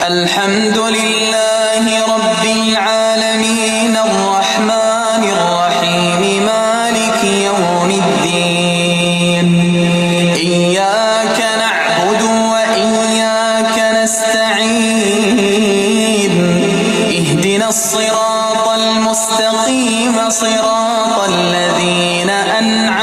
الحمد لله رب العالمين الرحمن الرحيم مالك يوم الدين إياك نعبد وإياك نستعين اهدنا الصراط المستقيم صراط الذين أنعمت